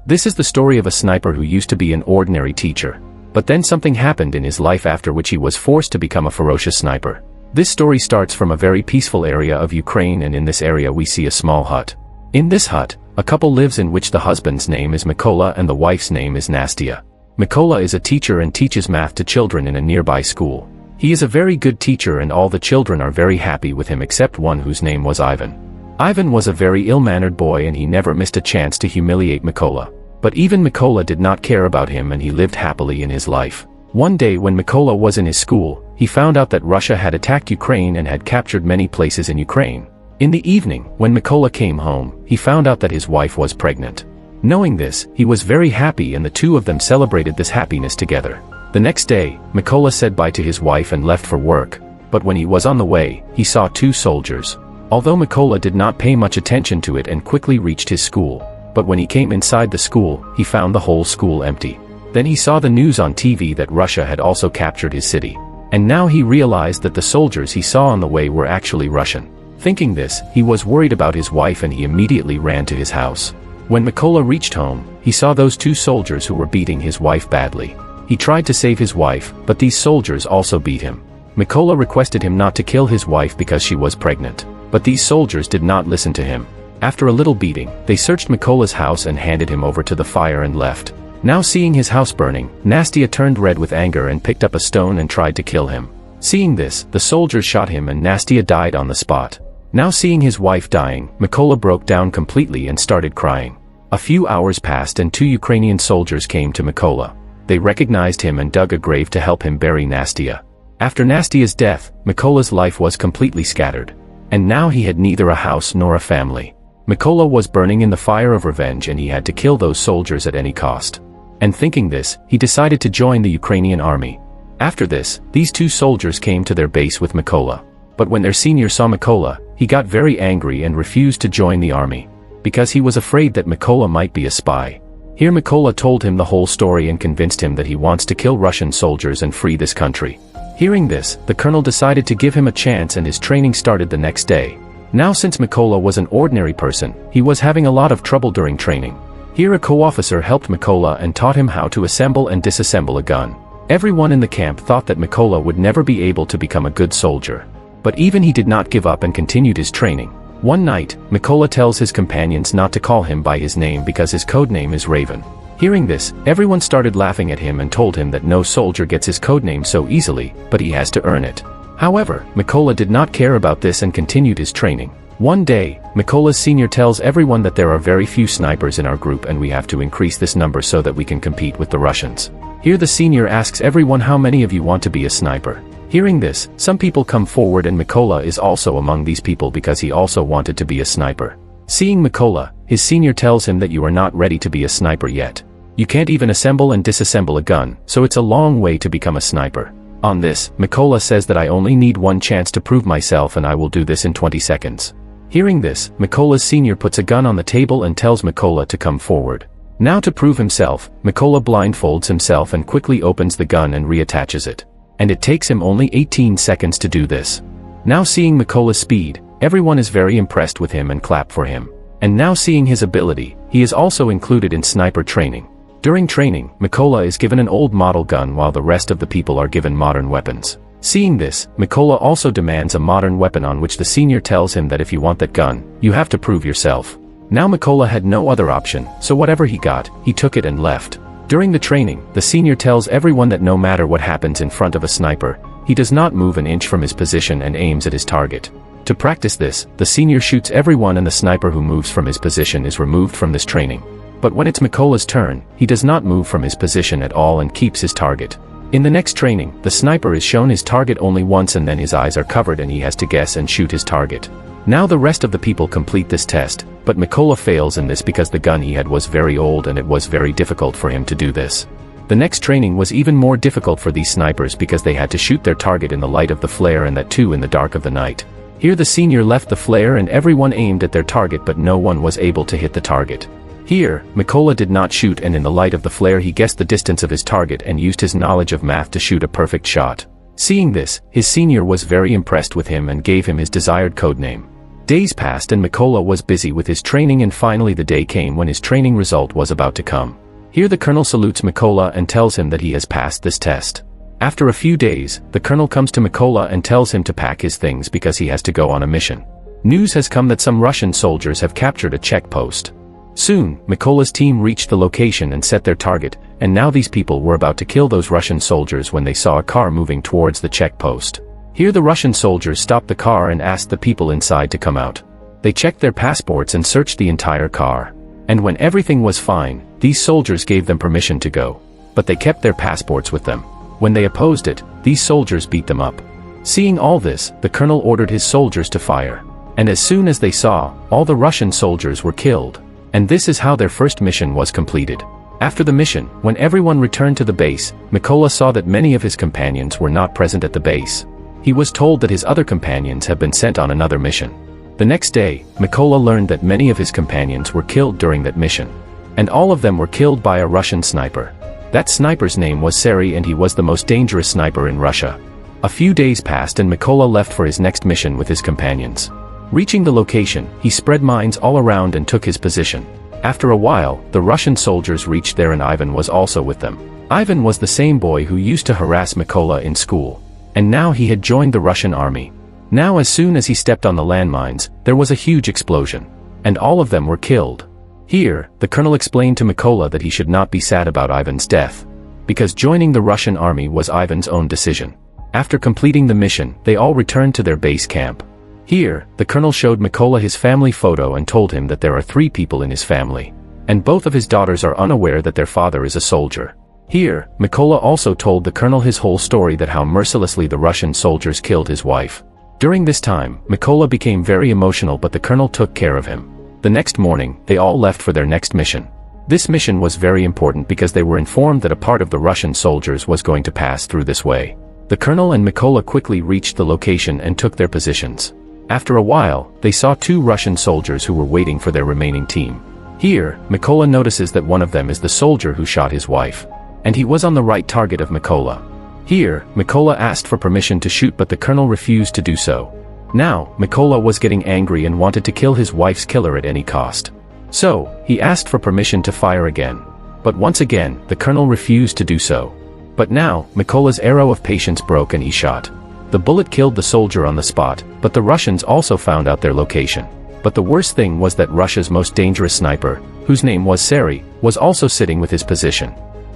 This is the story of a sniper who used to be an ordinary teacher. But then something happened in his life after which he was forced to become a ferocious sniper. This story starts from a very peaceful area of Ukraine, and in this area we see a small hut. In this hut, a couple lives in which the husband's name is Mykola and the wife's name is Nastia. Mykola is a teacher and teaches math to children in a nearby school. He is a very good teacher and all the children are very happy with him except one whose name was Ivan. Ivan was a very ill-mannered boy and he never missed a chance to humiliate Mykola. But even Mykola did not care about him and he lived happily in his life. One day when Mykola was in his school, he found out that Russia had attacked Ukraine and had captured many places in Ukraine. In the evening, when Mykola came home, he found out that his wife was pregnant. Knowing this, he was very happy and the two of them celebrated this happiness together. The next day, Mykola said bye to his wife and left for work, but when he was on the way, he saw two soldiers. Although Mykola did not pay much attention to it and quickly reached his school, but when he came inside the school, he found the whole school empty. Then he saw the news on TV that Russia had also captured his city. And now he realized that the soldiers he saw on the way were actually Russian. Thinking this, he was worried about his wife and he immediately ran to his house. When Mykola reached home, he saw those two soldiers who were beating his wife badly. He tried to save his wife, but these soldiers also beat him. Mykola requested him not to kill his wife because she was pregnant. But these soldiers did not listen to him. After a little beating, they searched Mykola's house and handed him over to the fire and left. Now seeing his house burning, Nastia turned red with anger and picked up a stone and tried to kill him. Seeing this, the soldiers shot him and Nastia died on the spot. Now seeing his wife dying, Mykola broke down completely and started crying. A few hours passed and two Ukrainian soldiers came to Mykola. They recognized him and dug a grave to help him bury Nastia. After Nastia's death, Mykola's life was completely scattered. And now he had neither a house nor a family. Mykola was burning in the fire of revenge and he had to kill those soldiers at any cost. And thinking this, he decided to join the Ukrainian army. After this, these two soldiers came to their base with Mykola. But when their senior saw Mykola, he got very angry and refused to join the army. Because he was afraid that Mykola might be a spy. Here Mykola told him the whole story and convinced him that he wants to kill Russian soldiers and free this country. Hearing this, the colonel decided to give him a chance and his training started the next day. Now since Mykola was an ordinary person, he was having a lot of trouble during training. Here a co-officer helped Mykola and taught him how to assemble and disassemble a gun. Everyone in the camp thought that Mykola would never be able to become a good soldier. But even he did not give up and continued his training. One night, Mykola tells his companions not to call him by his name because his codename is Raven. Hearing this, everyone started laughing at him and told him that no soldier gets his codename so easily, but he has to earn it. However, Mykola did not care about this and continued his training. One day, Mykola's senior tells everyone that there are very few snipers in our group and we have to increase this number so that we can compete with the Russians. Here the senior asks everyone how many of you want to be a sniper. Hearing this, some people come forward and Mykola is also among these people because he also wanted to be a sniper. Seeing Mykola, his senior tells him that you are not ready to be a sniper yet. You can't even assemble and disassemble a gun, so it's a long way to become a sniper. On this, Mykola says that I only need one chance to prove myself and I will do this in 20 seconds. Hearing this, Mykola's senior puts a gun on the table and tells Mykola to come forward. Now to prove himself, Mykola blindfolds himself and quickly opens the gun and reattaches it. And it takes him only 18 seconds to do this. Now seeing Mykola's speed, everyone is very impressed with him and clap for him. And now seeing his ability, he is also included in sniper training. During training, Mykola is given an old model gun while the rest of the people are given modern weapons. Seeing this, Mykola also demands a modern weapon on which the senior tells him that if you want that gun, you have to prove yourself. Now Mykola had no other option, so whatever he got, he took it and left. During the training, the senior tells everyone that no matter what happens in front of a sniper, he does not move an inch from his position and aims at his target. To practice this, the senior shoots everyone and the sniper who moves from his position is removed from this training. But when it's Mykola's turn, he does not move from his position at all and keeps his target. In the next training, the sniper is shown his target only once and then his eyes are covered and he has to guess and shoot his target. Now the rest of the people complete this test, but Mykola fails in this because the gun he had was very old and it was very difficult for him to do this. The next training was even more difficult for these snipers because they had to shoot their target in the light of the flare and that too in the dark of the night. Here the senior left the flare and everyone aimed at their target but no one was able to hit the target. Here, Mykola did not shoot and in the light of the flare he guessed the distance of his target and used his knowledge of math to shoot a perfect shot. Seeing this, his senior was very impressed with him and gave him his desired codename. Days passed and Mikola was busy with his training, and finally the day came when his training result was about to come. Here the colonel salutes Mikola and tells him that he has passed this test. After a few days, the colonel comes to Mikola and tells him to pack his things because he has to go on a mission. News has come that some Russian soldiers have captured a checkpost. Soon, Mikola's team reached the location and set their target, and now these people were about to kill those Russian soldiers when they saw a car moving towards the checkpost. Here the Russian soldiers stopped the car and asked the people inside to come out. They checked their passports and searched the entire car. And when everything was fine, these soldiers gave them permission to go. But they kept their passports with them. When they opposed it, these soldiers beat them up. Seeing all this, the colonel ordered his soldiers to fire. And as soon as they saw, all the Russian soldiers were killed. And this is how their first mission was completed. After the mission, when everyone returned to the base, Mikola saw that many of his companions were not present at the base. He was told that his other companions have been sent on another mission. The next day, Mikola learned that many of his companions were killed during that mission. And all of them were killed by a Russian sniper. That sniper's name was Seri, and he was the most dangerous sniper in Russia. A few days passed and Mikola left for his next mission with his companions. Reaching the location, he spread mines all around and took his position. After a while, the Russian soldiers reached there and Ivan was also with them. Ivan was the same boy who used to harass Mikola in school. And now he had joined the Russian army. Now as soon as he stepped on the landmines, there was a huge explosion. And all of them were killed. Here, the colonel explained to Mikola that he should not be sad about Ivan's death. Because joining the Russian army was Ivan's own decision. After completing the mission, they all returned to their base camp. Here, the colonel showed Mikola his family photo and told him that there are 3 people in his family. And both of his daughters are unaware that their father is a soldier. Here, Mikola also told the colonel his whole story, that how mercilessly the Russian soldiers killed his wife. During this time, Mikola became very emotional, but the colonel took care of him. The next morning, they all left for their next mission. This mission was very important because they were informed that a part of the Russian soldiers was going to pass through this way. The colonel and Mikola quickly reached the location and took their positions. After a while, they saw 2 Russian soldiers who were waiting for their remaining team. Here, Mikola notices that one of them is the soldier who shot his wife. And he was on the right target of Mikola. Here, Mikola asked for permission to shoot, but the colonel refused to do so. Now, Mikola was getting angry and wanted to kill his wife's killer at any cost. So, he asked for permission to fire again. But once again, the colonel refused to do so. But now, Mikola's arrow of patience broke and he shot. The bullet killed the soldier on the spot, but the Russians also found out their location. But the worst thing was that Russia's most dangerous sniper, whose name was Seri, was also sitting with his position.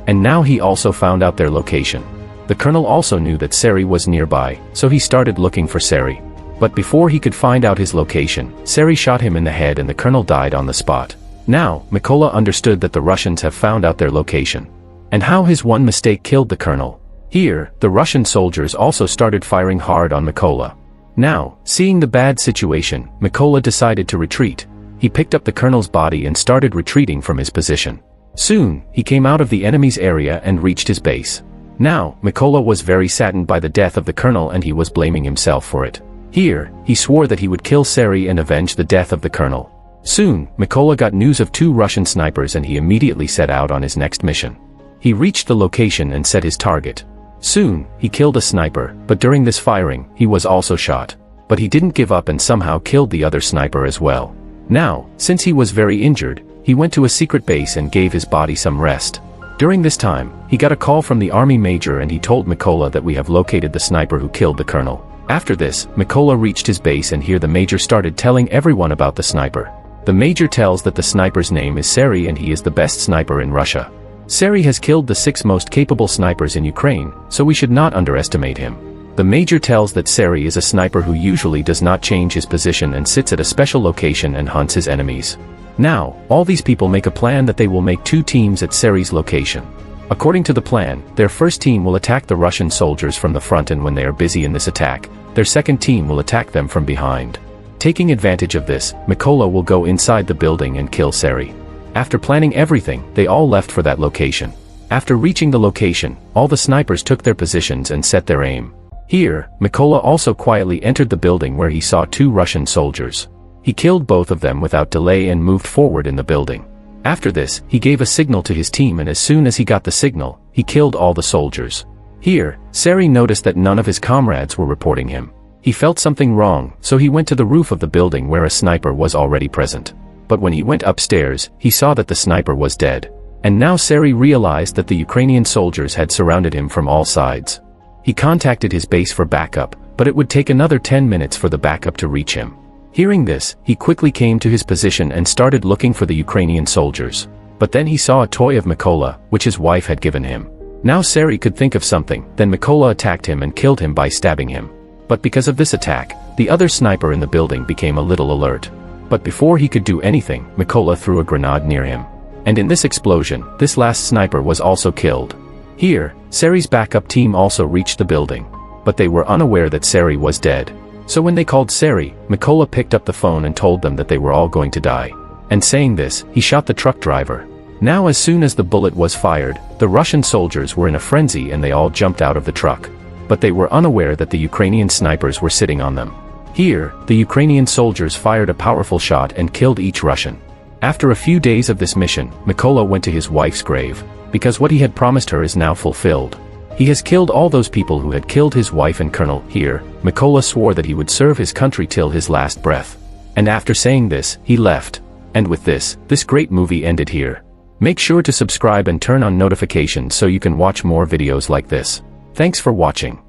And now he also found out their location. The colonel also knew that Seri was nearby, so he started looking for Seri. But before he could find out his location, Seri shot him in the head and the colonel died on the spot. Now, Mikola understood that the Russians have found out their location. And how his one mistake killed the colonel. Here, the Russian soldiers also started firing hard on Mikola. Now, seeing the bad situation, Mikola decided to retreat. He picked up the colonel's body and started retreating from his position. Soon, he came out of the enemy's area and reached his base. Now, Mikola was very saddened by the death of the colonel and he was blaming himself for it. Here, he swore that he would kill Seri and avenge the death of the colonel. Soon, Mikola got news of 2 Russian snipers and he immediately set out on his next mission. He reached the location and set his target. Soon, he killed a sniper, but during this firing, he was also shot. But he didn't give up and somehow killed the other sniper as well. Now, since he was very injured, he went to a secret base and gave his body some rest. During this time, he got a call from the army major and he told Mikola that we have located the sniper who killed the colonel. After this, Mikola reached his base and here the major started telling everyone about the sniper. The major tells that the sniper's name is Seri and he is the best sniper in Russia. Seri has killed the 6 most capable snipers in Ukraine, so we should not underestimate him. The major tells that Seri is a sniper who usually does not change his position and sits at a special location and hunts his enemies. Now, all these people make a plan that they will make 2 teams at Seri's location. According to the plan, their first team will attack the Russian soldiers from the front, and when they are busy in this attack, their second team will attack them from behind. Taking advantage of this, Mikola will go inside the building and kill Seri. After planning everything, they all left for that location. After reaching the location, all the snipers took their positions and set their aim. Here, Mikola also quietly entered the building where he saw 2 Russian soldiers. He killed both of them without delay and moved forward in the building. After this, he gave a signal to his team and as soon as he got the signal, he killed all the soldiers. Here, Seri noticed that none of his comrades were reporting him. He felt something wrong, so he went to the roof of the building where a sniper was already present. But when he went upstairs, he saw that the sniper was dead. And now Sari realized that the Ukrainian soldiers had surrounded him from all sides. He contacted his base for backup, but it would take another 10 minutes for the backup to reach him. Hearing this, he quickly came to his position and started looking for the Ukrainian soldiers. But then he saw a toy of Mykola, which his wife had given him. Now Sari could think of something, then Mykola attacked him and killed him by stabbing him. But because of this attack, the other sniper in the building became a little alert. But before he could do anything, Mykola threw a grenade near him. And in this explosion, this last sniper was also killed. Here, Sari's backup team also reached the building. But they were unaware that Sari was dead. So when they called Sari, Mykola picked up the phone and told them that they were all going to die. And saying this, he shot the truck driver. Now as soon as the bullet was fired, the Russian soldiers were in a frenzy and they all jumped out of the truck. But they were unaware that the Ukrainian snipers were sitting on them. Here, the Ukrainian soldiers fired a powerful shot and killed each Russian. After a few days of this mission, Mykola went to his wife's grave, because what he had promised her is now fulfilled. He has killed all those people who had killed his wife and Colonel. Here, Mykola swore that he would serve his country till his last breath. And after saying this, he left. And with this great movie ended here. Make sure to subscribe and turn on notifications so you can watch more videos like this. Thanks for watching.